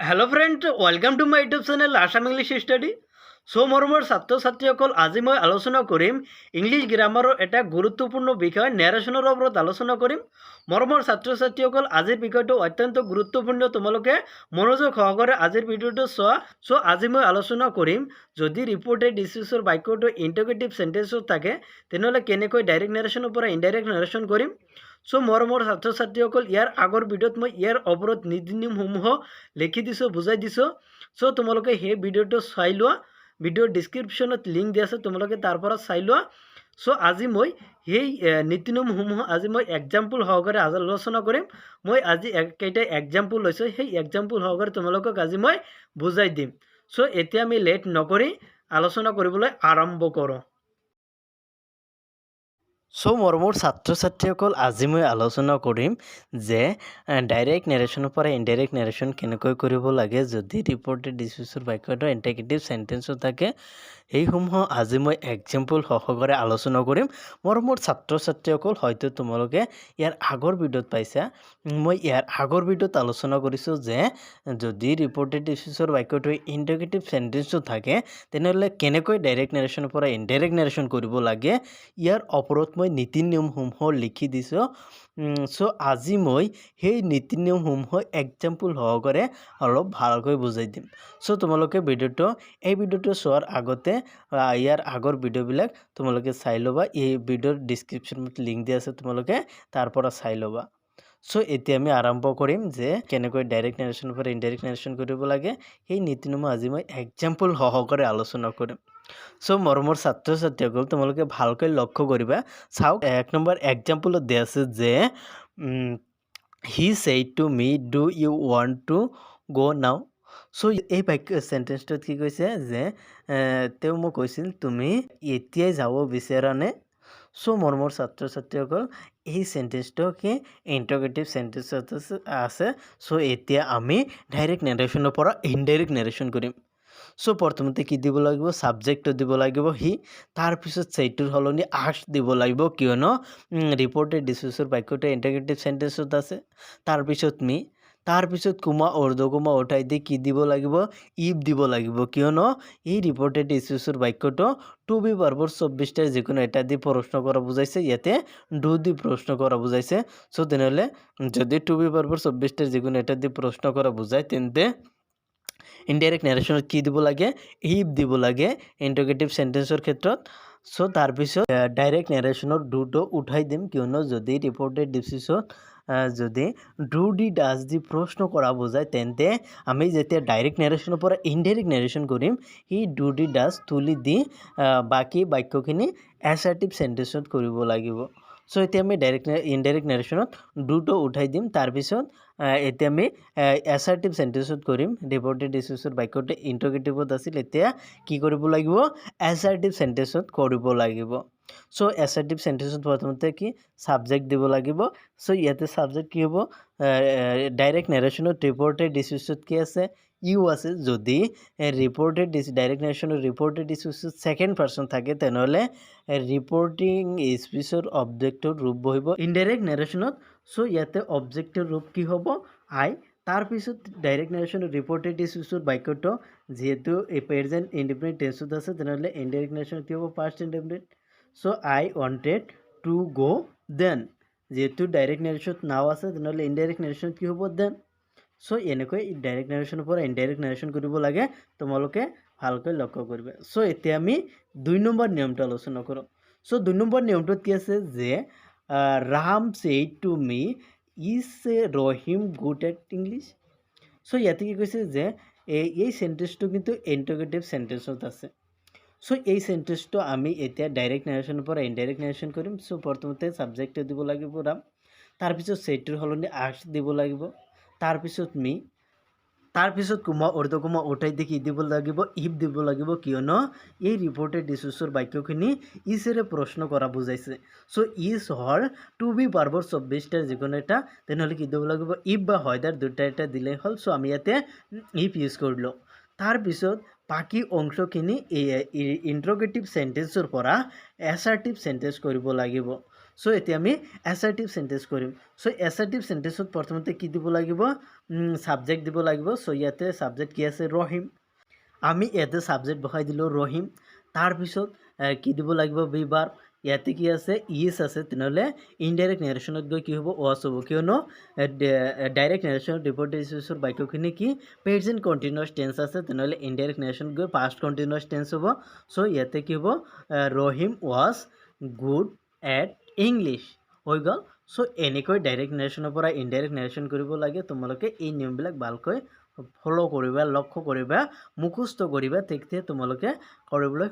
Hello friend, welcome to my YouTube channel Assam English Study. মৰমৰ ছাত্ৰ ছাত্ৰীসকল আজি মই আলোচনা কৰিম ইংলিছ গ্ৰামাৰৰ এটা গুৰুত্বপূৰ্ণ বিষয় নেৰেশ্যনৰ ওপৰত আলোচনা কৰিম। মৰমৰ ছাত্ৰ ছাত্ৰীসকল আজিৰ বিষয়টো অত্যন্ত গুৰুত্বপূৰ্ণ, তোমালোকে মনোযোগ সহকাৰে আজিৰ ভিডিঅ'টো চোৱা। আজি মই আলোচনা কৰিম যদি ৰিপৰ্টেড ডিসিছৰ বাক্যটো ইন্টাৰগেটিভ সেন্টেন্সত থাকে তেনেহ'লে কেনেকৈ ডাইৰেক্ট নেৰেশ্যনৰ পৰা ইনডাইৰেক্ট নেৰেশ্যন কৰিম। মৰমৰ ছাত্ৰ ছাত্ৰীসকল ইয়াৰ আগৰ ভিডিঅ'ত মই ইয়াৰ ওপৰত নীতি নিয়মসমূহ লিখি দিছোঁ, বুজাই দিছোঁ। তোমালোকে সেই ভিডিঅ'টো চাই লোৱা। ভিডিঅ'ৰ ডিছক্ৰিপশ্যনত লিংক দিয়া আছে, তোমালোকে তাৰ পৰা চাই লোৱা। আজি মই সেই নীতি নিয়মসমূহ আজি মই এক্সাম্পল সহকাৰে আলোচনা কৰিম। মই আজি কেইটা এক্সাম্পল লৈছোঁ, সেই এক্সাম্পল সহকাৰে তোমালোকক আজি মই বুজাই দিম। এতিয়া আমি লেট নকৰি আলোচনা কৰিবলৈ আৰম্ভ কৰোঁ। মৰমৰ ছাত্ৰ ছাত্ৰীসকল আজি মই আলোচনা কৰিম যে ডাইৰেক্ট নেৰেশ্যনৰ পৰা ইনডাইৰেক্ট নেৰেশ্যন কেনেকৈ কৰিব লাগে যদি ৰিপৰ্টেড ডিসিছৰ বাক্যটো ইন্টাৰগেটিভ সেন্টেন্সত থাকে। সেইসমূহ আজি মই এক্সাম্পল সহকাৰে আলোচনা কৰিম। মৰমৰ ছাত্ৰ ছাত্ৰীসকল হয়তো তোমালোকে ইয়াৰ আগৰ ভিডিঅ'ত পাইছা, মই ইয়াৰ আগৰ ভিডিঅ'ত আলোচনা কৰিছোঁ যে যদি ৰিপৰ্টেড ডিসিছৰ বাক্যটো ইন্টাৰগেটিভ সেন্টেন্সত থাকে তেনেহ'লে কেনেকৈ ডাইৰেক্ট নেৰেশ্যনৰ পৰা ইনডাইৰেক্ট নেৰেশ্যন কৰিব লাগে ইয়াৰ ওপৰত মই নীতি নিয়মসমূহ লিখি দিছোঁ। আজি মই সেই নীতি নিয়মসমূহ এক্সাম্পল সহকাৰে অলপ ভালকৈ বুজাই দিম। তোমালোকে এই ভিডিঅ'টো চোৱাৰ আগতে ইয়াৰ আগৰ ভিডিঅ'বিলাক তোমালোকে চাই ল'বা। এই ভিডিঅ'ৰ ডিছক্ৰিপশ্যনত লিংক দিয়া আছে, তোমালোকে তাৰ পৰা চাই ল'বা। এতিয়া আমি আৰম্ভ কৰিম যে কেনেকৈ ডাইৰেক্ট নেৰেশ্যনৰ পৰা ইনডাইৰেক্ট নেৰেশ্যন কৰিব লাগে। সেই নীতি নিয়ম আজি মই এক্সাম্পল সহকাৰে আলোচনা কৰিম। মৰমৰ ছাত্ৰ ছাত্ৰীসকল তোমালোকে ভালকৈ লক্ষ্য কৰিবা। চাওক, 1 নম্বৰ এক্সাম্পলত দিয়া আছে যে he said to me do you want to go now. এই বাক্য সেন্টেন্সটোত কি কৈছে যে তেওঁ মোক কৈছিল তুমি এতিয়াই যাব বিচাৰানে। মৰমৰ ছাত্ৰ ছাত্ৰীসকল এই সেন্টেন্সটো কি ইন্টাৰগেটিভ সেন্টেন্সত আছে। এতিয়া আমি ডাইৰেক্ট নেৰেশ্যনৰ পৰা ইনডাইৰেক্ট নেৰেশ্যন কৰিম। প্ৰথমতে কি দিব লাগিব, ছাবজেক্টটো দিব লাগিব হি, তাৰপিছত সেইটোৰ সলনি আস্ক দিব লাগিব কিয়নো ৰিপৰ্টেড ডিসিছৰ বাক্যটো ইন্টাৰগেটিভ সেন্টেন্সত আছে। তাৰপিছত মি, তাৰপিছত কোমা অৰ্ধকমা উঠাই দি কি দিব লাগিব, ইফ দিব লাগিব কিয়নো এই ৰিপৰ্টেড ডিসিছৰ বাক্যটো টু বি ভাৰ্বৰ 24টাৰ যিকোনো এটা দি প্ৰশ্ন কৰা বুজাইছে, ইয়াতে ডু দি প্ৰশ্ন কৰা বুজাইছে। তেনেহ'লে যদি টু বি ভাৰ্বৰ 24টাৰ যিকোনো এটা দি প্ৰশ্ন কৰা বুজায় তেন্তে ইনডাইৰেক্ট নেৰেশ্যনত কি দিব লাগে, ইফ দিব লাগে ইন্টাৰগেটিভ সেন্টেন্সৰ ক্ষেত্ৰত। তাৰপিছত ডাইৰেক্ট নেৰেশ্যনৰ ডুটো উঠাই দিম কিয়নো যদি ৰিপৰ্টেড ডিসিছত যদি ডু দি ডাজ দি প্ৰশ্ন কৰা বুজায় তেন্তে আমি যেতিয়া ডাইৰেক্ট নেৰেশ্যনৰ পৰা ইনডাইৰেক্ট নেৰেশ্যন কৰিম সেই ডু দি ডাজ তুলি দি বাকী বাক্যখিনি এছাৰ্টিভ সেন্টেন্সত কৰিব লাগিব। এতিয়া আমি ইনডাইৰেক্ট নেৰেশ্যনত ডুটো উঠাই দিম। তাৰপিছত এতিয়া আমি এছাৰ্টিভ সেন্টেন্সত কৰিম। ৰিপৰ্টেড ডিসিছৰ বাক্যটো ইন্টাৰগেটিভত আছিল, এতিয়া কি কৰিব লাগিব, এছাৰ্টিভ সেন্টেন্সত কৰিব লাগিব। এছাৰ্টিভ সেন্টেন্সত প্ৰথমতে কি ছাবজেক্ট দিব লাগিব। ইয়াতে ছাবজেক্ট কি হ'ব, ডাইৰেক্ট নেৰেশ্যনত ৰিপৰ্টেড ডিসিছত কি আছে, ইউ আছে। যদি ডাইৰেক্ট নেৰেশ্যনৰ ৰিপৰ্টেড ডিসিছত সেকেন্ড পাৰ্চন থাকে তেনেহ'লে ৰিপৰ্টিং স্পীচৰ অবজেক্টৰ ৰূপ বহিব ইনডাইৰেক্ট নেৰেশ্যনত। ইয়াতে অবজেক্টৰ ৰূপ কি হ'ব, আই। তাৰপিছত ডাইৰেক্ট নেৰেশ্যনৰ ৰিপৰ্টেড ডিসিছৰ বাক্যটো যিহেতু প্ৰেজেণ্ট ইনডিফিনিট টেন্সত আছে তেনেহ'লে ইনডাইৰেক্ট নেৰেশ্যনত কি হ'ব, past indefinite. I wanted to go then. যেহেতু ডাইৰেক্ট নেৰেশ্যনত নাও আছে তেনেহ'লে ইনডাইৰেক্ট নেৰেশ্যনত কি হ'ব, দেন। এনেকৈ ডাইৰেক্ট নেৰেশ্যনৰ পৰা ইনডাইৰেক্ট নেৰেশ্যন কৰিব লাগে, তোমালোকে ভালকৈ লক্ষ্য কৰিবা। এতিয়া আমি 2 নম্বৰ নিয়মটো আলোচনা কৰোঁ। 2 নম্বৰ নিয়মটোত কি আছে যে Ram said to me is Rahim good at English. ইয়াতে কি কৈছে যে এই সেন্টেন্সটো কিন্তু ইন্টাৰগেটিভ সেন্টেন্সত আছে। এই সেন্টেন্সটো আমি এতিয়া ডাইৰেক্ট নেৰেশ্যনৰ পৰা ইনডাইৰেক্ট নেৰেশ্যন কৰিম। প্ৰথমতে ছাবজেক্টটো দিব লাগিব ৰাম, তাৰপিছত সেইটোৰ সলনি আস্ক দিব লাগিব, তাৰপিছত মি, তাৰপিছত কোমা অৰ্ধকমা উঠাই দি কি দিব লাগিব, ইফ দিব লাগিব কিয়নো এই ৰিপৰ্টেড ডিসিছৰ বাক্যখিনি ইজেৰে প্ৰশ্ন কৰা বুজাইছে। ইজ হ'ল টু বি ভাৰ্বৰ 24টাৰ যিকোনো এটা, তেনেহ'লে কি দিব লাগিব, ইফ বা হয়দাৰ দুটা এটা দিলেই হ'ল। আমি ইয়াতে ইফ ইউজ কৰিলোঁ। তাৰপিছত বাকী অংশখিনি ইন্টাৰগেটিভ সেন্টেন্সৰ পৰা এছাৰ্টিভ সেন্টেন্স কৰিব লাগিব। সো এতিয়া আমি অ্যাসাৰ্টিভ সেন্টেন্স কৰিম সো অ্যাসাৰ্টিভ সেন্টেন্সত প্ৰথমতে কি দিব লাগিব সাবজেক্ট দিব লাগিব সো ইয়াতে সাবজেক্ট কি আছে ৰহিম আমি ইয়াতে সাবজেক্ট বহাই দিলোঁ ৰহিম তাৰপিছত কি দিব লাগিব বিবাৰ ইয়াতে কি আছে ইজ আছে তেনেহ'লে ইনডাইৰেক্ট নেৰেশ্যনত গৈ কি হ'ব ৱাজ হ'ব কিয়নো ডাইৰেক্ট নেৰেশ্যনত ডিপ'জিটৰ বাক্যখিনি কি প্ৰেজেণ্ট কণ্টিনিউৱাছ টেন্স আছে তেনেহ'লে ইনডাইৰেক্ট নেৰেশ্যনত গৈ পাষ্ট কণ্টিনিউৱাছ টেন্স হ'ব চ' ইয়াতে কি হ'ব Rahim was good at English হৈ গ'ল চ' এনেকৈ ডাইৰেক্ট নেৰেশ্যনৰ পৰা ইনডাইৰেক্ট নেৰেশ্যন কৰিব লাগে তোমালোকে এই নিয়মবিলাক ভালকৈ ফ'ল' কৰিবা লক্ষ্য কৰিবা মুখস্থ কৰিবা তেতিয়া তোমালোকে কৰিবলৈ